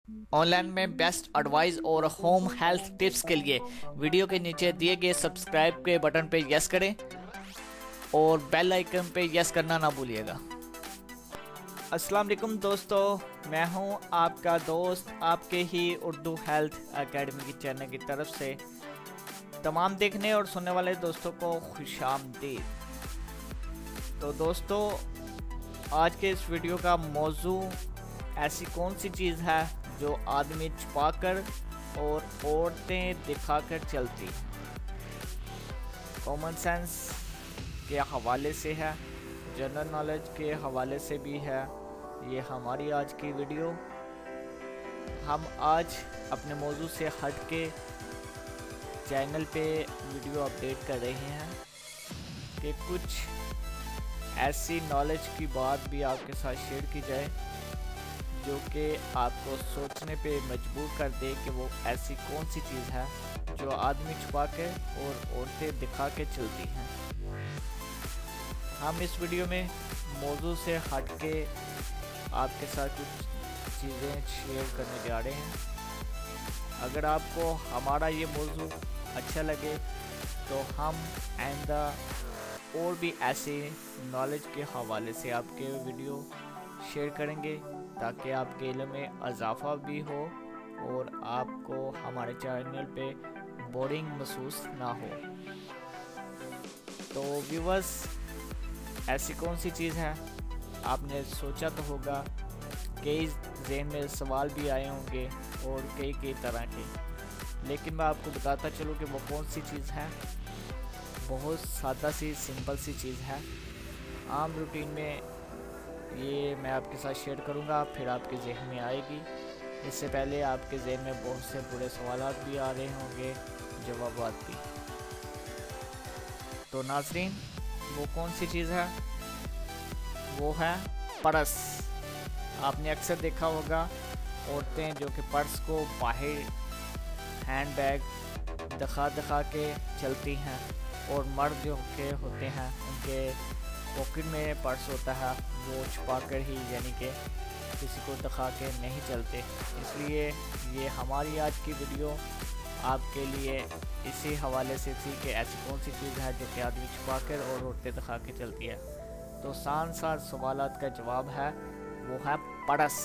On line میں best advise اور home health tips کے لیے ویڈیو کے نیچے دیے گئے سبسکرائب کے بٹن پہ یس کریں اور بیل آئیکن پہ یس کرنا نہ بھولیے گا۔ السلام علیکم دوستو، میں ہوں آپ کا دوست آپ کے ہی اردو ہیلتھ اکیڈمی کی چینل کی طرف سے تمام دیکھنے اور سننے والے دوستوں کو خوش آمدید۔ تو دوستو، آج کے اس ویڈیو کا موضوع ایسی کون سی چیز ہے جو آدمی چھپا کر اور عورتیں دکھا کر چلتی، کامن سینس کے حوالے سے ہے، جنرل نالج کے حوالے سے بھی ہے یہ ہماری آج کی ویڈیو۔ ہم آج اپنے موضوع سے ہٹ کے چینل پہ ویڈیو اپڈیٹ کر رہے ہیں کہ کچھ ایسی نالج کی بات بھی آپ کے ساتھ شیئر کی جائے جو کہ آپ کو سوچنے پہ مجبور کر دے کہ وہ ایسی کون سی چیز ہے جو آدمی چھپا کے اور عورتیں دکھا کے چلتی ہیں۔ ہم اس ویڈیو میں موضوع سے ہٹ کے آپ کے ساتھ کچھ چیزیں شیئر کرنے جا رہے ہیں۔ اگر آپ کو ہمارا یہ موضوع اچھا لگے تو ہم آئندہ اور بھی ایسے نالج کے حوالے سے آپ کے ویڈیو شیئر کریں گے تاکہ آپ کے علم میں اضافہ بھی ہو اور آپ کو ہمارے چینل پہ بورنگ محسوس نہ ہو۔ تو ویورز، ایسی کون سی چیز ہے؟ آپ نے سوچا تو ہوگا، کئی ذہن میں سوال بھی آئے ہوں گے اور کئی طرح کے، لیکن میں آپ کو بتاتا چلوں کہ وہ کون سی چیز ہے۔ بہت سادہ سی سمپل سی چیز ہے، عام روٹین میں یہ میں آپ کے ساتھ شیئر کروں گا، پھر آپ کے ذہن میں آئے گی۔ اس سے پہلے آپ کے ذہن میں بہت سے برے سوالات بھی آ رہے ہوں گے، جوابات بھی۔ تو ناظرین، وہ کون سی چیز ہے؟ وہ ہے پرس۔ آپ نے اکثر دیکھا ہوگا عورتیں جو کہ پرس کو باہر ہینڈ بیگ دکھا کے چلتی ہیں، اور مرد جو کہ ہوتے ہیں ان کے پاکٹ میں پرس ہوتا ہے، وہ چھپا کر ہی، یعنی کہ کسی کو دکھا کے نہیں چلتے۔ اس لیے یہ ہماری آج کی ویڈیو آپ کے لیے اسی حوالے سے تھی کہ ایسی کون سی چیز ہے جو کہ آدمی چھپا کر اور عورتیں دکھا کے چلتی ہے۔ تو سان سوالات کا جواب ہے، وہ ہے پرس۔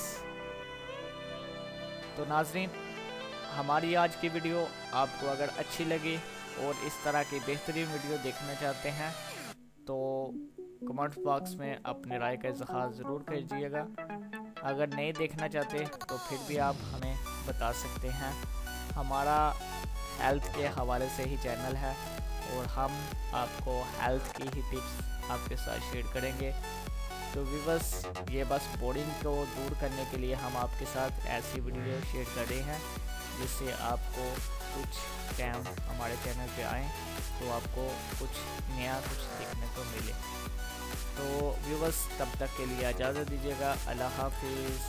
تو ناظرین، ہماری آج کی ویڈیو آپ کو اگر اچھی لگی اور اس طرح کی بہترین ویڈیو دیکھنا چاہتے ہیں تو کمنٹ باکس میں اپنے رائے کا اظہار ضرور کیجیے گا۔ اگر نہیں دیکھنا چاہتے تو پھر بھی آپ ہمیں بتا سکتے ہیں۔ ہمارا ہیلتھ کے حوالے سے ہی چینل ہے اور ہم آپ کو ہیلتھ کی ہی ٹپس آپ کے ساتھ شیئر کریں گے۔ تو ویورز، یہ بس بورنگ کو دور کرنے کے لیے ہم آپ کے ساتھ ایسی ویڈیو شیئر کر رہے ہیں جس سے آپ کو کچھ ٹائم ہمارے چینل پہ آئیں تو آپ کو کچھ نیا کچھ دیکھنے کو ملے۔ تو ویورز، تب تک کے لیے اجازت دیجیے گا۔ اللہ حافظ۔